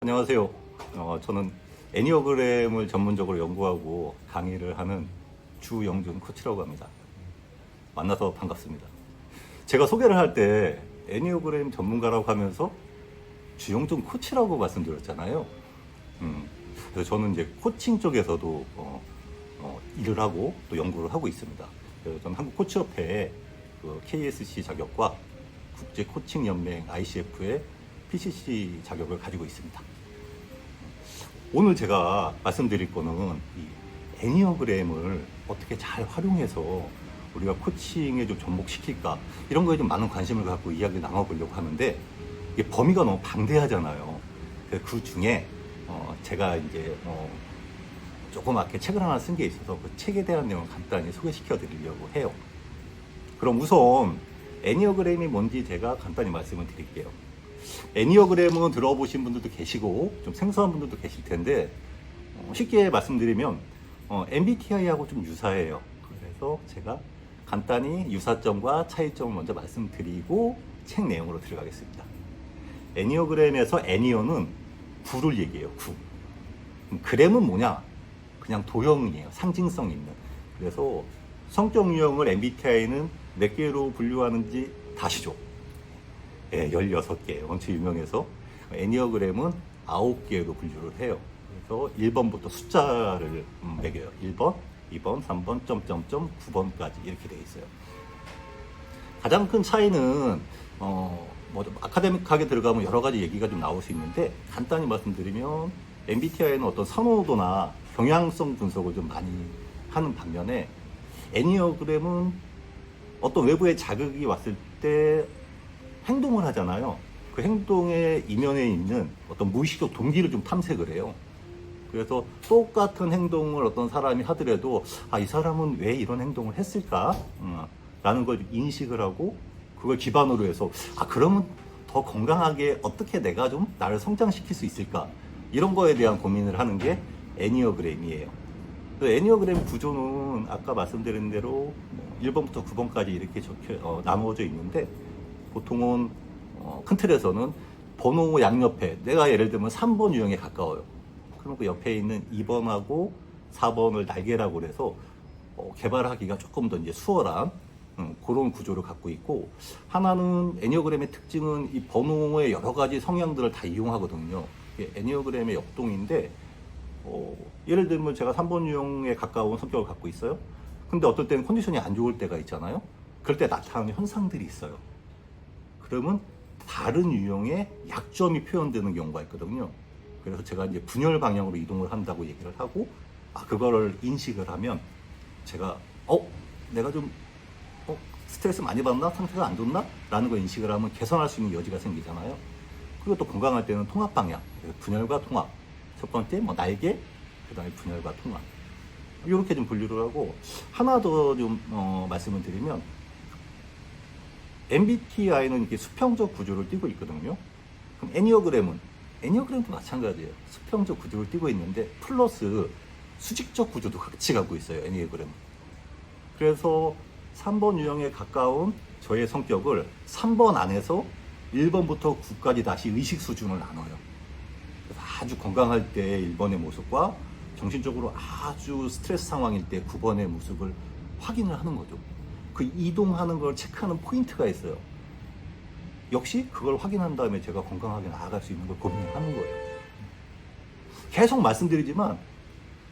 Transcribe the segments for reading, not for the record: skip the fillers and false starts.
안녕하세요. 저는 애니어그램을 전문적으로 연구하고 강의를 하는 주영준 코치라고 합니다. 만나서 반갑습니다. 제가 소개를 할 때 애니어그램 전문가라고 하면서 주영준 코치라고 말씀드렸잖아요. 그래서 저는 이제 코칭 쪽에서도 일을 하고 또 연구를 하고 있습니다. 그래서 저는 한국코치협회의 KSC 자격과 국제코칭연맹 ICF의 PCC 자격을 가지고 있습니다. 오늘 제가 말씀드릴 거는 이 애니어그램을 어떻게 잘 활용해서 우리가 코칭에 좀 접목시킬까, 이런 거에 좀 많은 관심을 갖고 이야기 나눠보려고 하는데, 이게 범위가 너무 방대하잖아요. 그 중에 제가 이제 조그맣게 책을 하나 쓴 게 있어서 그 책에 대한 내용을 간단히 소개시켜 드리려고 해요. 그럼 우선 애니어그램이 뭔지 제가 간단히 말씀을 드릴게요. 애니어그램은 들어보신 분들도 계시고 좀 생소한 분들도 계실 텐데, 쉽게 말씀드리면 MBTI하고 좀 유사해요. 그래서 제가 간단히 유사점과 차이점을 먼저 말씀드리고 책 내용으로 들어가겠습니다. 애니어그램에서 애니어는 구를 얘기해요. 구. 그램은 뭐냐? 그냥 도형이에요. 상징성 있는. 그래서 성격 유형을 MBTI는 몇 개로 분류하는지 다시죠. 네, 16개 엄청 유명해서 애니어그램은 9개로 분류를 해요. 그래서 1번부터 숫자를 매겨요. 1번, 2번, 3번, 점점점 9번까지 이렇게 되어 있어요. 가장 큰 차이는 좀 아카데믹하게 들어가면 여러 가지 얘기가 좀 나올 수 있는데, 간단히 말씀드리면 MBTI는 어떤 선호도나 경향성 분석을 좀 많이 하는 반면에, 애니어그램은 어떤 외부의 자극이 왔을 때 행동을 하잖아요. 그 행동의 이면에 있는 어떤 무의식적 동기를 좀 탐색을 해요. 그래서 똑같은 행동을 어떤 사람이 하더라도 이 사람은 왜 이런 행동을 했을까? 라는 걸 인식을 하고, 그걸 기반으로 해서 그러면 더 건강하게 어떻게 내가 좀 나를 성장시킬 수 있을까? 이런 거에 대한 고민을 하는 게 애니어그램이에요. 애니어그램 구조는 아까 말씀드린 대로 1번부터 9번까지 이렇게 나누어져 있는데, 보통은 큰 틀에서는 번호 양옆에, 내가 예를 들면 3번 유형에 가까워요. 그럼 그 옆에 있는 2번하고 4번을 날개라고 그래서 개발하기가 조금 더 이제 수월한 그런 구조를 갖고 있고, 하나는 애니어그램의 특징은 이 번호의 여러 가지 성향들을 다 이용하거든요. 이게 애니어그램의 역동인데, 예를 들면 제가 3번 유형에 가까운 성격을 갖고 있어요. 근데 어떨 때는 컨디션이 안 좋을 때가 있잖아요. 그럴 때 나타나는 현상들이 있어요. 그러면 다른 유형의 약점이 표현되는 경우가 있거든요. 그래서 제가 이제 분열 방향으로 이동을 한다고 얘기를 하고, 그거를 인식을 하면 제가 내가 좀 스트레스 많이 받나? 상태가 안 좋나? 라는 걸 인식을 하면 개선할 수 있는 여지가 생기잖아요. 그리고 또 건강할 때는 통합 방향, 분열과 통합. 첫 번째 날개, 그 다음에 분열과 통합. 이렇게 좀 분류를 하고, 하나 더 좀 말씀을 드리면, MBTI는 이렇게 수평적 구조를 띠고 있거든요. 그럼 애니어그램도 마찬가지예요. 수평적 구조를 띠고 있는데 플러스 수직적 구조도 같이 갖고 있어요. 애니어그램은. 그래서 3번 유형에 가까운 저의 성격을 3번 안에서 1번부터 9까지 다시 의식 수준을 나눠요. 그래서 아주 건강할 때 1번의 모습과 정신적으로 아주 스트레스 상황일 때 9번의 모습을 확인을 하는 거죠. 그 이동하는 걸 체크하는 포인트가 있어요. 역시 그걸 확인한 다음에 제가 건강하게 나아갈 수 있는 걸 고민하는 거예요. 계속 말씀드리지만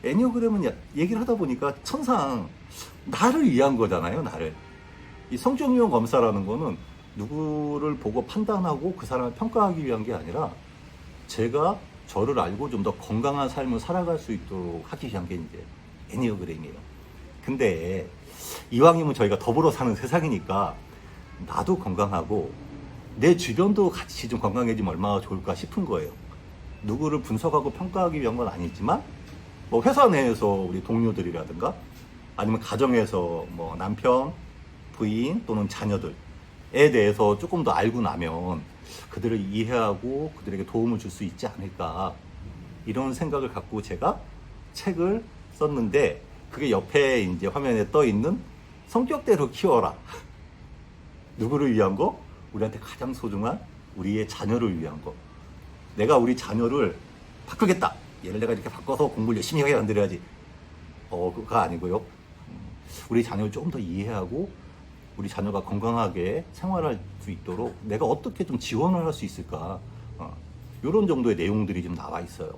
애니어그램은 얘기를 하다 보니까 천상 나를 위한 거잖아요. 나를. 이 성격 유형 검사라는 거는 누구를 보고 판단하고 그 사람을 평가하기 위한 게 아니라, 제가 저를 알고 좀 더 건강한 삶을 살아갈 수 있도록 하기 위한 게 이제 애니어그램이에요. 근데 이왕이면 저희가 더불어 사는 세상이니까 나도 건강하고 내 주변도 같이 좀 건강해지면 얼마나 좋을까 싶은 거예요. 누구를 분석하고 평가하기 위한 건 아니지만, 회사 내에서 우리 동료들이라든가 아니면 가정에서 남편, 부인 또는 자녀들에 대해서 조금 더 알고 나면 그들을 이해하고 그들에게 도움을 줄 수 있지 않을까, 이런 생각을 갖고 제가 책을 썼는데, 그게 옆에 이제 화면에 떠 있는 성격대로 키워라. 누구를 위한 거? 우리한테 가장 소중한 우리의 자녀를 위한 거. 내가 우리 자녀를 바꾸겠다. 얘를 내가 이렇게 바꿔서 공부를 열심히 하게 만들어야지. 그거 아니고요. 우리 자녀를 조금 더 이해하고 우리 자녀가 건강하게 생활할 수 있도록 내가 어떻게 좀 지원을 할 수 있을까. 이런 정도의 내용들이 좀 나와 있어요.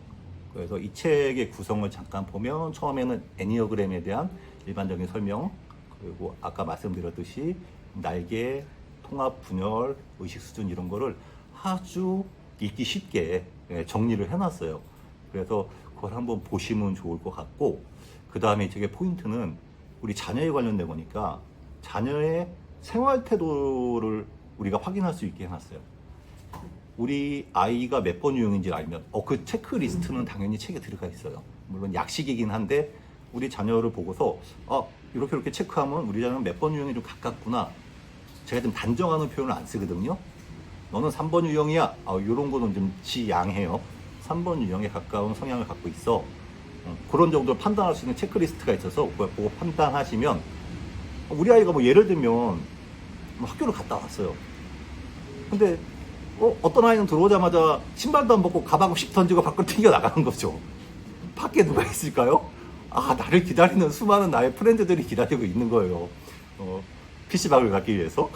그래서 이 책의 구성을 잠깐 보면 처음에는 애니어그램에 대한 일반적인 설명, 그리고 아까 말씀드렸듯이 날개, 통합, 분열, 의식 수준 이런 거를 아주 읽기 쉽게 정리를 해놨어요. 그래서 그걸 한번 보시면 좋을 것 같고, 그 다음에 이쪽에 포인트는 우리 자녀에 관련된 거니까 자녀의 생활 태도를 우리가 확인할 수 있게 해놨어요. 우리 아이가 몇 번 유형인지 알면 그 체크리스트는 당연히 책에 들어가 있어요. 물론 약식이긴 한데 우리 자녀를 보고서 이렇게 체크하면 우리 자녀는 몇 번 유형이 좀 가깝구나. 제가 좀 단정하는 표현을 안 쓰거든요. 너는 3번 유형이야. 이런 거는 좀 지양해요. 3번 유형에 가까운 성향을 갖고 있어. 그런 정도로 판단할 수 있는 체크리스트가 있어서 그걸 보고 판단하시면, 우리 아이가 뭐 예를 들면 뭐 학교를 갔다 왔어요. 근데 어떤 아이는 들어오자마자 신발도 안 벗고 가방 씩 던지고 밖으로 튕겨 나가는 거죠. 밖에 누가 있을까요? 나를 기다리는 수많은 나의 프렌드들이 기다리고 있는 거예요. PC방을 가기 위해서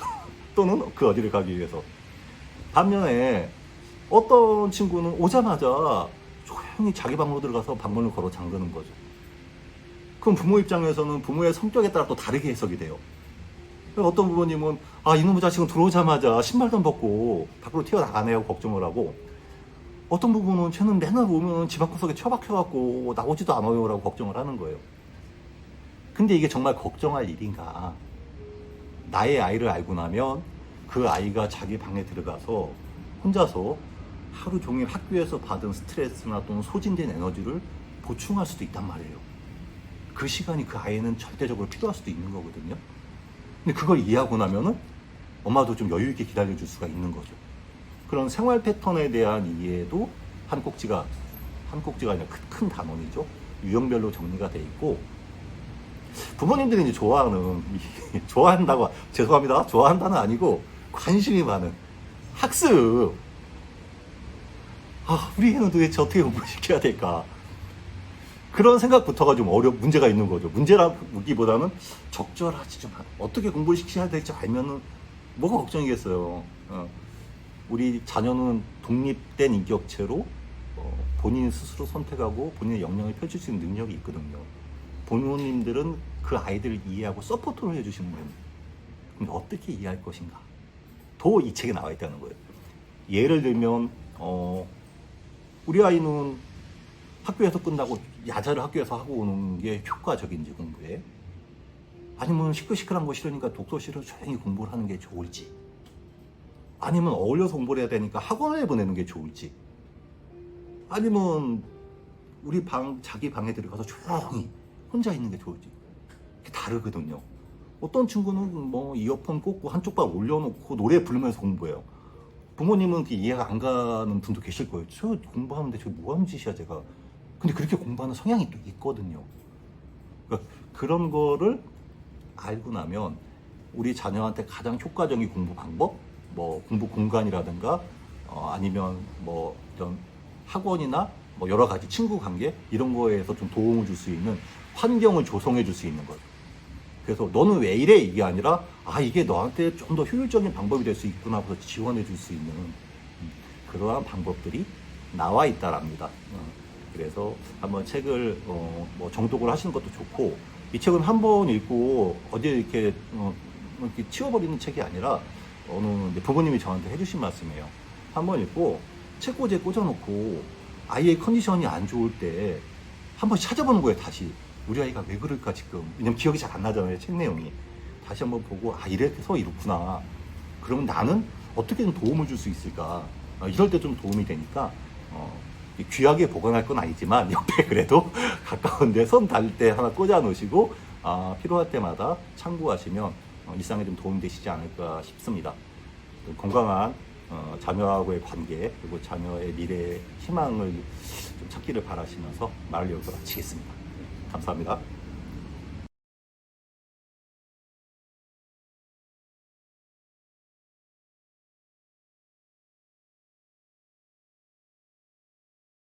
또는 그 어디를 가기 위해서. 반면에 어떤 친구는 오자마자 조용히 자기 방으로 들어가서 방문을 걸어 잠그는 거죠. 그럼 부모 입장에서는 부모의 성격에 따라 또 다르게 해석이 돼요. 어떤 부모님은 이놈의 자식은 들어오자마자 신발도 안 벗고 밖으로 튀어나가네요 걱정을 하고, 어떤 부분은 쟤는 맨날 오면 집 앞구석에 처박혀갖고 나오지도 않아요 라고 걱정을 하는 거예요. 근데 이게 정말 걱정할 일인가? 나의 아이를 알고 나면 그 아이가 자기 방에 들어가서 혼자서 하루 종일 학교에서 받은 스트레스나 또는 소진된 에너지를 보충할 수도 있단 말이에요. 그 시간이 그 아이는 절대적으로 필요할 수도 있는 거거든요. 근데 그걸 이해하고 나면은 엄마도 좀 여유 있게 기다려줄 수가 있는 거죠. 그런 생활 패턴에 대한 이해도 한 꼭지가 아니라 큰 단원이죠. 유형별로 정리가 돼 있고, 부모님들이 이제 좋아한다고, 죄송합니다. 좋아한다는 아니고 관심이 많은 학습. 우리 애는 도대체 어떻게 공부시켜야 될까? 그런 생각부터가 좀 문제가 있는 거죠. 문제라기보다는 적절하지 좀. 어떻게 공부를 시켜야 될지 알면은 뭐가 걱정이겠어요. 우리 자녀는 독립된 인격체로 본인 스스로 선택하고 본인의 역량을 펼칠 수 있는 능력이 있거든요. 부모님들은 그 아이들을 이해하고 서포트를 해주시는 거예요. 근데 어떻게 이해할 것인가? 더 이 책에 나와 있다는 거예요. 예를 들면 우리 아이는 학교에서 끝나고 야자를 학교에서 하고 오는 게 효과적인지 공부에, 아니면 시끌시끌한 거 싫으니까 독서실을 조용히 공부를 하는 게 좋을지, 아니면 어울려서 공부를 해야 되니까 학원에 보내는 게 좋을지, 아니면 우리 자기 방에 들어가서 조용히 혼자 있는 게 좋을지, 이게 다르거든요. 어떤 친구는 뭐 이어폰 꽂고 한쪽 발 올려놓고 노래 부르면서 공부해요. 부모님은 그게 이해가 안 가는 분도 계실 거예요. 저 공부하는데 저 뭐 하는 짓이야 제가. 근데 그렇게 공부하는 성향이 또 있거든요. 그러니까 그런 거를 알고 나면 우리 자녀한테 가장 효과적인 공부 방법, 뭐 공부 공간이라든가 아니면 뭐 이런 학원이나 뭐 여러 가지 친구 관계 이런 거에서 좀 도움을 줄 수 있는 환경을 조성해 줄 수 있는 거죠. 그래서 너는 왜 이래? 이게 아니라 이게 너한테 좀 더 효율적인 방법이 될 수 있구나 하고 지원해 줄 수 있는 그러한 방법들이 나와 있다랍니다. 그래서 한번 책을 뭐 정독을 하시는 것도 좋고, 이 책은 한번 읽고 어디에 이렇게 치워버리는 책이 아니라 이제 부모님이 저한테 해주신 말씀이에요. 한번 읽고 책꽂이에 꽂아놓고 아이의 컨디션이 안 좋을 때 한번 찾아보는 거예요. 다시 우리 아이가 왜 그럴까 지금. 왜냐면 기억이 잘 안 나잖아요, 책 내용이. 다시 한번 보고 이래서 이렇구나. 그러면 나는 어떻게 좀 도움을 줄 수 있을까. 이럴 때 좀 도움이 되니까 귀하게 보관할 건 아니지만 옆에 그래도 가까운 데 손 닿을 때 하나 꽂아 놓으시고 필요할 때마다 참고하시면 일상에 좀 도움이 되시지 않을까 싶습니다. 건강한 자녀하고의 관계, 그리고 자녀의 미래의 희망을 좀 찾기를 바라시면서 말을 여기서 마치겠습니다. 감사합니다.